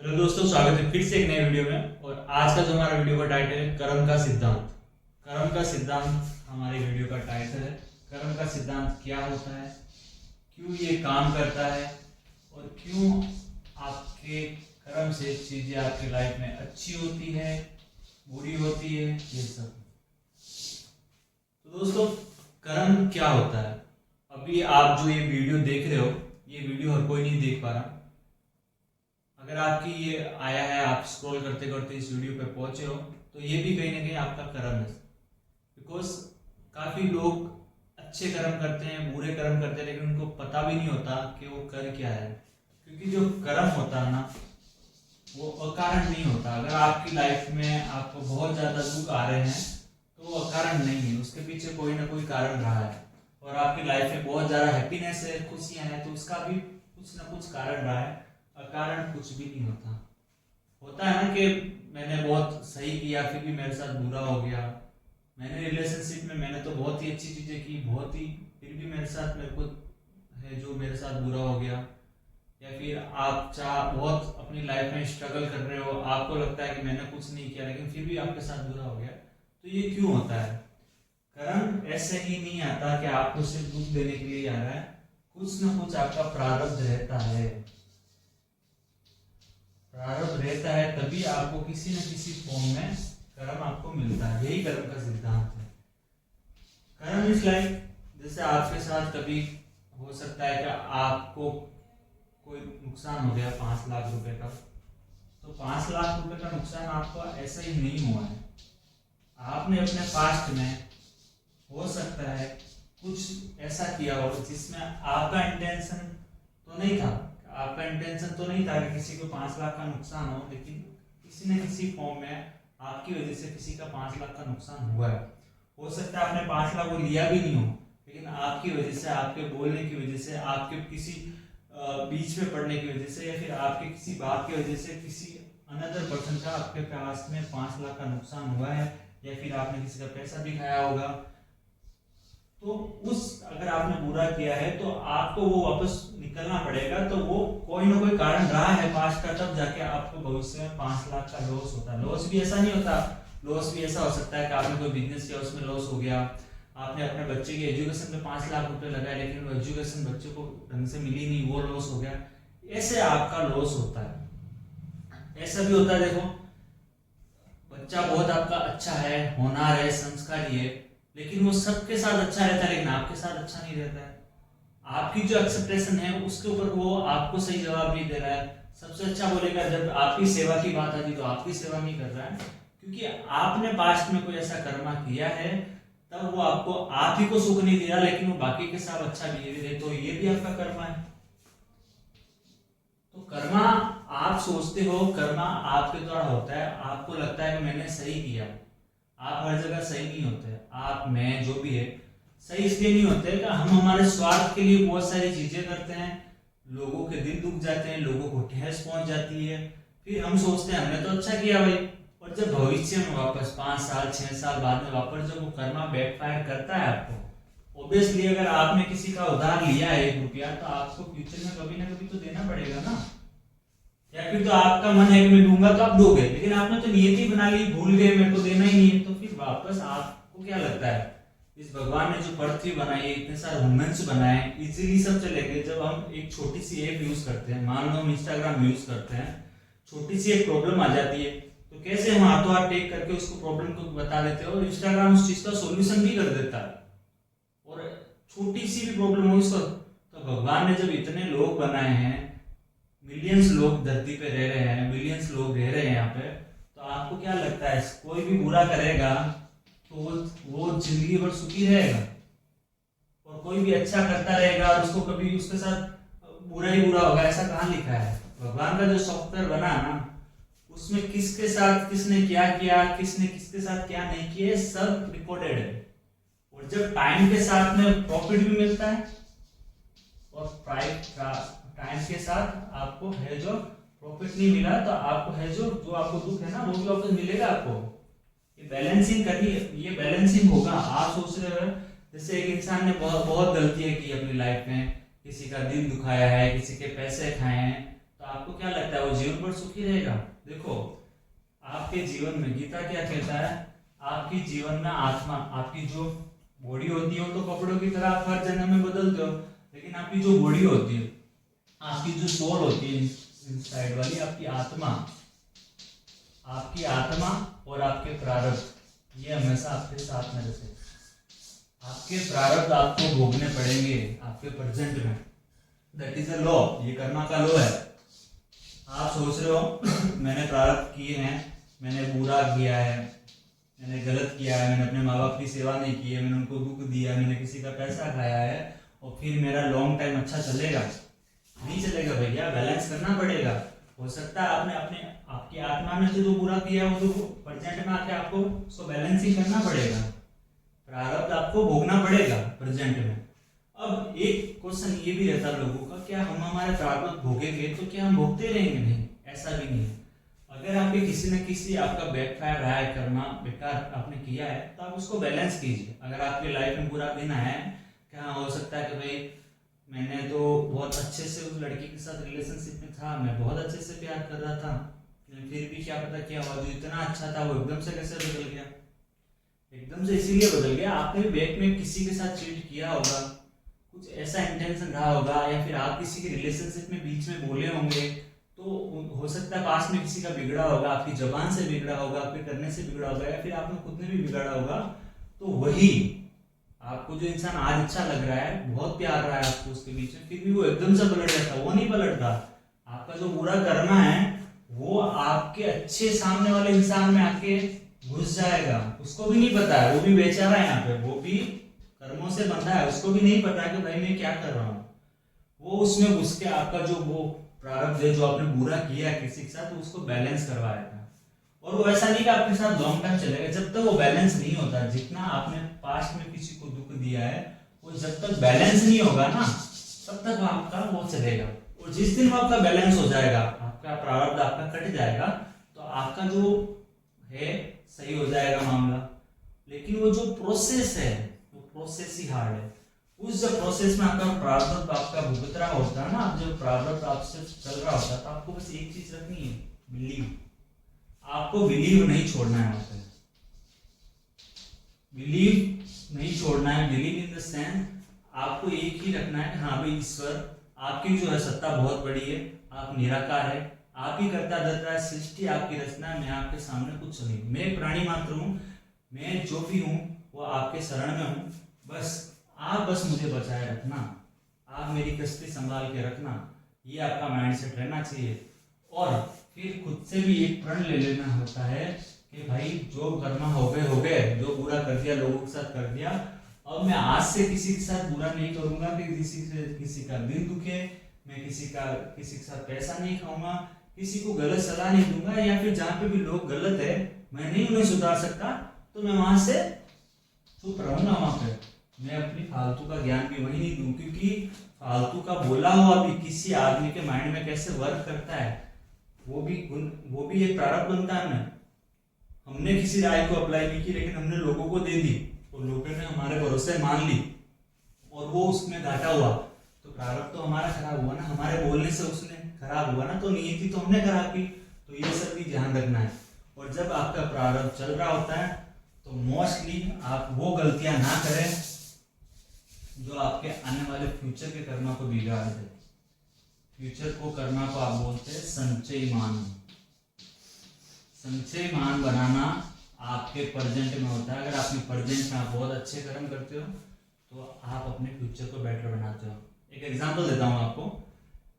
Hello दोस्तों, स्वागत है फिर से एक नए वीडियो में। और आज का जो हमारा वीडियो का टाइटल है कर्म का सिद्धांत। कर्म का सिद्धांत हमारे वीडियो का टाइटल है। कर्म का सिद्धांत क्या होता है, क्यों ये काम करता है और क्यों आपके कर्म से चीजें आपकी लाइफ में अच्छी होती है, बुरी होती है, ये सब। तो दोस्तों, कर्म क्या होता है? अभी आप जो ये वीडियो देख रहे हो, ये वीडियो हर कोई नहीं देख पा रहा। अगर आपकी ये आया है, आप स्क्रॉल करते करते इस वीडियो पे पहुंचे हो, तो ये भी कहीं ना कहीं आपका कर्म है। बिकॉज काफी लोग अच्छे कर्म करते हैं, बुरे कर्म करते हैं, लेकिन उनको पता भी नहीं होता कि वो कर क्या है। क्योंकि जो कर्म होता है ना, वो अकारण नहीं होता। अगर आपकी लाइफ में आपको बहुत ज्यादा दुख आ रहे हैं तो वो अकारण नहीं है, उसके पीछे कोई ना कोई कारण रहा है। और आपकी लाइफ में बहुत ज्यादा हैप्पीनेस है, खुशियां हैं, तो उसका भी कुछ ना कुछ कारण रहा है। अकारण कुछ भी नहीं होता। होता है ना कि मैंने बहुत सही किया फिर भी मेरे साथ बुरा हो गया। मैंने रिलेशनशिप में मैंने तो बहुत ही अच्छी चीजें की, बहुत ही, फिर भी मेरे को है जो मेरे साथ बुरा हो गया। या फिर आप बहुत अपनी लाइफ में स्ट्रगल कर रहे हो, आपको लगता है कि मैंने कुछ नहीं किया, लेकिन फिर भी आपके साथ बुरा हो गया। तो ये क्यों होता है? कर्म ऐसे ही नहीं आता कि आपको सिर्फ दुख देने के लिए आ रहा है। कुछ ना कुछ आपका प्रारब्ध रहता है। प्रारब्ध रहता है तभी आपको किसी न किसी फॉर्म में कर्म आपको मिलता है। यही कर्म का सिद्धांत है। कर्म इज लाइक, जैसे आपके साथ कभी हो सकता है कि आपको कोई नुकसान हो गया 5 लाख रुपए का। तो 5 लाख रुपए का नुकसान आपको ऐसा ही नहीं हुआ है। आपने अपने पास्ट में हो सकता है कुछ ऐसा किया हो जिसमें आपका इंटेंशन तो नहीं था। आपका इंटेंशन तो नहीं था कि किसी को 5 लाख का नुकसान हो, लेकिन किसी न किसी फॉर्म में आपकी वजह से किसी का 5 लाख का नुकसान हुआ है। हो सकता है आपने 5 लाख को लिया भी नहीं हो, लेकिन आपकी वजह से, आपके बोलने की वजह से, आपके किसी बीच में पड़ने की वजह से, या फिर आपके किसी बात की वजह से किसी अनदर पर्सन का आपके पास में 5 लाख का नुकसान हुआ है, या फिर आपने किसी का पैसा भी खाया होगा। तो अगर आपने बुरा किया है तो आपको वो वापस निकलना पड़ेगा। तो वो कोई ना कोई कारण रहा है पास्ट का, तब जाके आपको भविष्य में 5 लाख का लॉस होता है। लॉस भी ऐसा नहीं होता, लॉस भी ऐसा हो सकता है कि आपने कोई बिजनेस किया, उसमें लॉस हो गया। आपने अपने बच्चे की एजुकेशन में 5 लाख रुपए लगाए, लेकिन वो एजुकेशन बच्चे को ढंग से मिली नहीं, वो लॉस हो गया। ऐसे आपका लॉस होता है। ऐसा भी होता है, देखो, बच्चा बहुत आपका अच्छा है, होनहार है, संस्कारी है, लेकिन वो सबके साथ अच्छा रहता है, लेकिन आपके साथ अच्छा नहीं रहता है। आपकी जो एक्सपेक्टेशन है उसके ऊपर वो आपको सही जवाब नहीं दे रहा है। सबसे अच्छा बोलेगा, जब आपकी सेवा की बात आती तो आपकी सेवा नहीं कर रहा है, क्योंकि आपने पास्ट में कोई ऐसा कर्मा किया है, तब वो आपको, आप ही को सुख नहीं दे रहा, लेकिन वो बाकी के साथ अच्छा बिहेवियर है, तो ये भी आपका कर्मा है। तो कर्मा, आप सोचते हो कर्मा आपके द्वारा होता है, आपको लगता है कि मैंने सही किया। आप हर जगह सही नहीं होते। आप, मैं, जो भी है, सही इसलिए नहीं होते कि हम हमारे स्वार्थ के लिए बहुत सारी चीजें करते हैं, लोगों के दिल दुख जाते हैं, लोगों को ठेस पहुंच जाती है, फिर हम सोचते हैं हमने तो अच्छा किया भाई। और जब भविष्य में वापस 5 साल 6 साल बाद में वापस जब वो कर्मा बैकफायर करता है आपको, ऑब्वियसली अगर आपने किसी का उधार लिया है 1 रुपया, तो आपको फ्यूचर में कभी ना कभी तो देना पड़ेगा ना। या फिर तो आपका मन है कि मैं दूंगा तो आप दोगे, लेकिन आपने तो नियति ही बना ली, भूल गए मेरे को देना ही नहीं है, तो फिर वापस आपको क्या लगता है, इस भगवान ने जो पृथ्वी बनाई है, इतने सारे ह्यूमंस बनाए, इजीली सब चलेंगे। जब हम एक छोटी सी ऐप यूज करते हैं, मान लो हम इंस्टाग्राम यूज करते हैं, छोटी सी एक प्रॉब्लम आ जाती है, तो कैसे हम हाथों हाथ टेक करके उसको प्रॉब्लम को बता देते हैं, और इंस्टाग्राम उस चीज का सोल्यूशन भी कर देता है। और छोटी सी भी प्रॉब्लम हो इसको, तो भगवान ने जब इतने लोग बनाए हैं, मिलियंस लोग धरती पे रह रहे हैं, मिलियंस लोग रह रहे हैं यहाँ पे, तो आपको क्या लगता है कोई भी बुरा करेगा तो वो जिंदगी भर सुखी रहेगा? और कोई भी अच्छा करता रहेगा और उसको कभी उसके साथ बुरा ही बुरा होगा, ऐसा कहाँ लिखा है? भगवान का जो सॉफ्टवेयर बना ना, उसमें किसके साथ किसने क्या किया, किसने किसके साथ क्या नहीं किया, सब रिकॉर्डेड है। और जब टाइम के साथ में प्रॉफिट भी मिलता है, और टाइम के साथ आपको है जो प्रॉफिट नहीं मिला, तो आपको है जो आपको दुख है ना, वो भी वापस मिलेगा आपको। ये बैलेंसिंग करिए, ये बैलेंसिंग होगा। आप सोच रहे हो जैसे एक इंसान ने बहुत बहुत गलतियां की अपनी लाइफ में, किसी का दिल दुखाया है, किसी के पैसे खाए हैं, तो आपको क्या लगता है वो जीवन भर सुखी रहेगा? देखो, आपके जीवन में गीता क्या कहता है, आपकी जीवन में आत्मा, आपकी जो बॉडी होती है वो तो कपड़ों की तरह आप हर जन्म में बदलते हो, लेकिन आपकी जो बॉडी होती है, आपकी जो सोल होती है इनसाइड वाली, आपकी आत्मा और आपके प्रारब्ध, ये हमेशा आपके साथ में रहते हैं। आपके प्रारब्ध आपको भोगने पड़ेंगे आपके प्रेजेंट में, दैट इज अ लॉ, ये कर्मा का लॉ है। आप सोच रहे हो मैंने प्रारब्ध किए हैं, मैंने बुरा किया है, मैंने गलत किया है, मैंने अपने माँ बाप की सेवा नहीं की है, मैंने उनको दुख दिया, मैंने किसी का पैसा खाया है और फिर मेरा लॉन्ग टाइम अच्छा चलेगा? नहीं चलेगा भैया, बैलेंस करना पड़ेगा। हो सकता है आपने अपने आपकी आत्मा में जो बुरा किया है वो तो प्रेजेंट में आके आपको उसको बैलेंस ही करना पड़ेगा, प्रारब्ध आपको भोगना पड़ेगा प्रेजेंट में। अब एक क्वेश्चन ये भी रहता है लोगों का, क्या हम हमारे प्रारब्ध भोगेंगे तो क्या हम भोगते रहेंगे? नहीं, ऐसा भी नहीं है। अगर आपके किसी न किसी आपका बैकफायर रहा है, कर्मा बेकार आपने किया है, तो आप उसको बैलेंस कीजिए। अगर आपकी लाइफ में बुरा दिन है, क्या हो सकता है कि भाई मैंने तो बहुत अच्छे से उस लड़की के साथ रिलेशनशिप में था, मैं बहुत अच्छे से प्यार कर रहा था, लेकिन फिर भी क्या पता क्या हुआ, जो इतना अच्छा था वो एकदम से कैसे बदल गया। एकदम से इसीलिए बदल गया, आपने बैक में किसी के साथ चीट किया होगा, कुछ ऐसा इंटेंशन रहा होगा, या फिर आप किसी के रिलेशनशिप में बीच में बोले होंगे, तो हो सकता है पास में किसी का बिगड़ा होगा, आपकी जबान से बिगड़ा होगा, आपके करने से बिगड़ा होगा, या फिर आपने खुद ने भी बिगाड़ा होगा। तो वही आपको जो इंसान आज अच्छा लग रहा है, बहुत प्यार रहा है आपको उसके बीच में, फिर भी वो एकदम से पलट जाता, वो नहीं पलटता। आपका जो बुरा कर्मा है वो आपके अच्छे सामने वाले इंसान में आके घुस जाएगा, उसको भी नहीं पता है, वो भी बेचारा है यहाँ पे, वो भी कर्मों से बंधा है, उसको भी नहीं पता कि भाई मैं क्या कर रहा हूँ। वो उसमें घुस के आपका जो वो प्रारब्ध है जो आपने बुरा किया है किसी के साथ, तो उसको बैलेंस करवाएगा। और वो ऐसा नहीं कि आपके साथ लॉन्ग टाइम चलेगा, जब तक वो बैलेंस नहीं होता, जितना आपने पास्ट में किसी को दुख दिया है वो जब तक बैलेंस नहीं होगा ना, तब तक आपका वो चलेगा। और जिस दिन वो आपका बैलेंस हो जाएगा, आपका प्रारब्ध आपका कट जाएगा, तो आपका जो है सही हो जाएगा मामला। लेकिन वो जो प्रोसेस है वो प्रोसेस ही हार्ड है। उस जब प्रोसेस में आपका प्रारब्ध आपका भुगत रहा होता है ना, जब प्रारब्ध आपसे चल रहा होता है, तो आपको बस एक चीज रखनी है, बिलीव। आपको बिलीव नहीं छोड़ना है, वहां पे बिलीव नहीं छोड़ना है। बिलीव इन द सेंस आपको एक ही रखना है कि हाँ भाई ईश्वर आपकी जो है सत्ता बहुत बड़ी है, आप निराकार है, आप ही करता धरता है, सृष्टि आपकी रचना है, मैं आपके सामने कुछ नहीं, मैं प्राणी मात्र हूँ, मैं जो भी हूँ वो आपके शरण में हूँ, बस मुझे बचाए रखना, आप मेरी कश्ती संभाल के रखना, ये आपका माइंडसेट रहना चाहिए। और फिर खुद से भी एक प्रण ले लेना होता है कि भाई जो कर्मा हो गए, जो बुरा कर दिया लोगों के साथ कर दिया, अब मैं आज से किसी के साथ बुरा नहीं करूंगा कि किसी का दिल दुखे, मैं किसी के साथ पैसा नहीं खाऊंगा, किसी को गलत सलाह नहीं दूंगा, या फिर जहाँ पे भी लोग गलत है मैं नहीं उन्हें सुधार सकता, तो मैं वहां से चुप रहूंगा। वहां पे मैं अपनी फालतू का ज्ञान भी वही नहीं दूं, क्योंकि फालतू का बोला हुआ भी किसी आदमी के माइंड में कैसे वर्क करता है, वो भी एक प्रारब्ध बनता है ना। हमने किसी राय को अप्लाई नहीं की, लेकिन हमने लोगों को दे दी और लोगों ने हमारे भरोसे मान ली और वो उसमें घाटा हुआ, तो प्रारब्ध तो हमारा खराब हुआ ना, हमारे बोलने से उसने खराब हुआ ना, तो नियति तो हमने खराब की। तो ये सब भी ध्यान रखना है। और जब आपका प्रारब्ध चल रहा होता है तो मोस्टली आप वो गलतियां ना करें जो आपके आने वाले फ्यूचर के कर्मा को बिगाड़ दे। फ्यूचर को कर्मा को आप बोलते हैं संचयमान। संचयमान बनाना आपके प्रेजेंट में होता है। अगर आपने प्रेजेंट में आप बहुत अच्छे कर्म करते हो तो आप अपने फ्यूचर को बेटर बनाते हो। एक एग्जांपल देता हूँ आपको।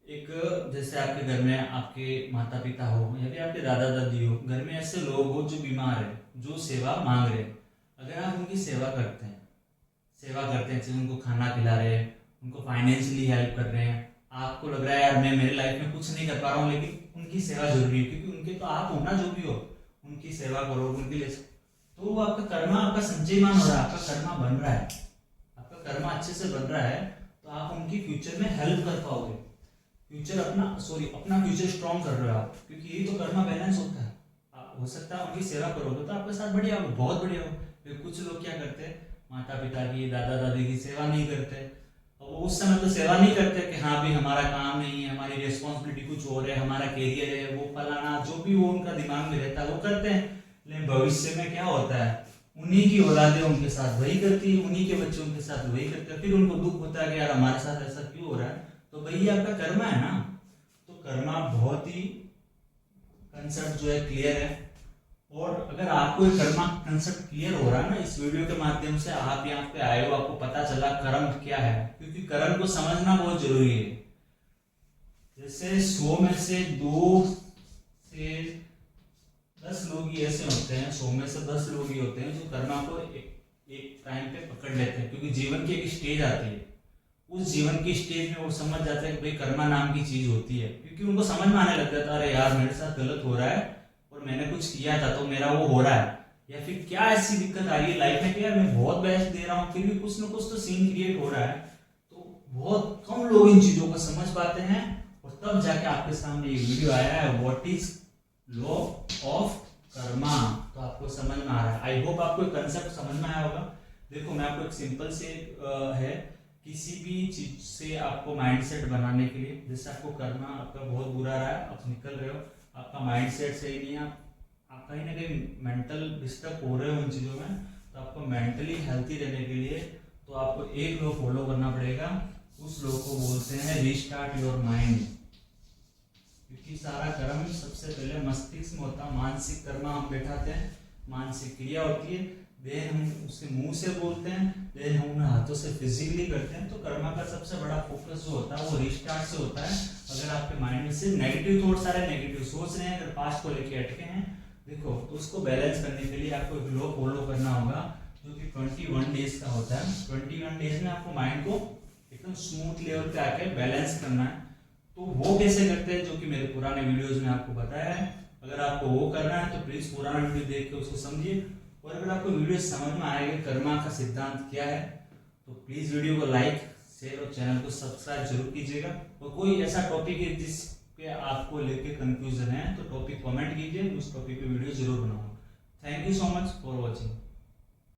एक जैसे आपके घर में आपके माता पिता हो या फिर आपके दादा दादी हो, घर में ऐसे लोग हो जो बीमार है, जो सेवा मांग रहे हैं। अगर आप उनकी सेवा करते हैं जैसे उनको खाना खिला रहे हैं, उनको फाइनेंशियली हेल्प कर रहे हैं, आपको लग रहा है यार मैं मेरी लाइफ में कुछ नहीं कर पा रहा हूँ, लेकिन उनकी सेवा जरूरी है क्योंकि उनके तो आप हो ना, जो भी हो उनकी सेवा करो उनके लिए, तो वो आपका कर्मा आपका संचयमान हो रहा है, आपका कर्मा बन रहा है, आपका कर्मा अच्छे से बन रहा है, तो आप उनकी फ्यूचर में हेल्प कर पाओगे। अपना फ्यूचर स्ट्रॉन्ग कर रहे हो आप, क्योंकि यही तो कर्मा बैलेंस होता है। आप हो सकता है उनकी सेवा करोगे तो आपके साथ बढ़िया हो, बहुत बढ़िया हो। फिर कुछ लोग क्या करते हैं, माता पिता की दादा दादी की सेवा नहीं करते, अब वो उस समय तो सेवा नहीं करते कि हाँ भी हमारा काम नहीं है, हमारी रिस्पॉन्सिबिलिटी कुछ और है, हमारा कैरियर है, वो फलाना जो भी वो उनका दिमाग में रहता है वो करते हैं। लेकिन भविष्य में क्या होता है, उन्हीं की औलादें उनके साथ वही करती है, उन्हीं के बच्चे उनके साथ वही करते हैं, फिर उनको दुख होता है कि यार हमारे साथ ऐसा क्यों हो रहा है। तो भाई आपका कर्मा है ना। तो कर्मा बहुत ही कंसेप्ट जो है क्लियर है। और अगर आपको ये कर्मा कंसेप्ट क्लियर हो रहा है ना इस वीडियो के माध्यम से, आप यहाँ पे आए हो, आपको पता चला कर्म क्या है, क्योंकि कर्म को समझना बहुत जरूरी है। जैसे 100 में से 2 से 10 लोग ही ऐसे होते हैं, 100 में से 10 लोग ही होते हैं जो कर्मा को एक टाइम पे पकड़ लेते हैं, क्योंकि जीवन की एक स्टेज आती है, उस जीवन की स्टेज में वो समझ जाते हैं कि भाई कर्मा नाम की चीज होती है, क्योंकि उनको समझ में आने लग जाता है अरे यार मेरे साथ गलत हो रहा है और मैंने कुछ किया था तो मेरा वो हो रहा है, या फिर क्या ऐसी दिक्कत आ रही है लाइफ में कि यार मैं बहुत बेस्ट दे रहा हूँ फिर भी कुछ ना कुछ तो सीन क्रिएट हो रहा है। तो बहुत कम लोग इन चीजों को समझ पाते हैं, और तब जाके आपके सामने ये वीडियो आया है, what is law of Karma. तो आपको समझ में आ रहा है, आई होप आपको कंसेप्ट समझ में आया होगा। देखो मैं आपको एक सिंपल से है, किसी भी चीज से आपको माइंडसेट बनाने के लिए, जैसे आपको कर्मा आपका बहुत बुरा रहा है, आप निकल रहे हो, आपका माइंडसेट सही नहीं है, आप कहीं ना कहीं मेंटल डिस्टर्ब हो रहे हो उन चीज़ों में, तो आपको मेंटली हेल्थी रहने के लिए तो आपको एक लॉ फॉलो करना पड़ेगा। उस लॉ को बोलते हैं रीस्टार्ट योर माइंड, क्योंकि सारा कर्म सबसे पहले मस्तिष्क में होता है। मानसिक कर्म हम बैठाते हैं, मानसिक क्रिया होती है, देन हम उसे मुंह से बोलते हैं, देन हम उन्हें हाथों से फिजिकली करते हैं। तो कर्मा का सबसे बड़ा फोकस जो होता है वो रीस्टार्ट से होता है। अगर आपके माइंड में सिर्फ नेगेटिव थॉट्स आ रहे हैं, नेगेटिव सोच रहे हैं, अगर पास्ट को लेके अटके हैं, देखो तो उसको बैलेंस करने के लिए आपको एक लॉ फॉलो करना होगा जो कि 21 डेज का होता है। 21 डेज में आपको माइंड को एकदम स्मूथ लेवल पे आके बैलेंस करना है। तो वो कैसे करते हैं, जो कि मेरे पुराने वीडियोस में आपको बताया है। अगर आपको वो करना है तो प्लीज पुराना वीडियो देख के उसको समझिए। और अगर आपको वीडियो समझ में आएगा कर्मा का सिद्धांत क्या है, तो प्लीज वीडियो को लाइक शेयर और चैनल को सब्सक्राइब जरूर कीजिएगा। और कोई ऐसा टॉपिक है जिस पे आपको लेके कंफ्यूजन है तो टॉपिक कमेंट कीजिए, उस टॉपिक पे वीडियो जरूर बनाऊंगा। Thank you so much for watching.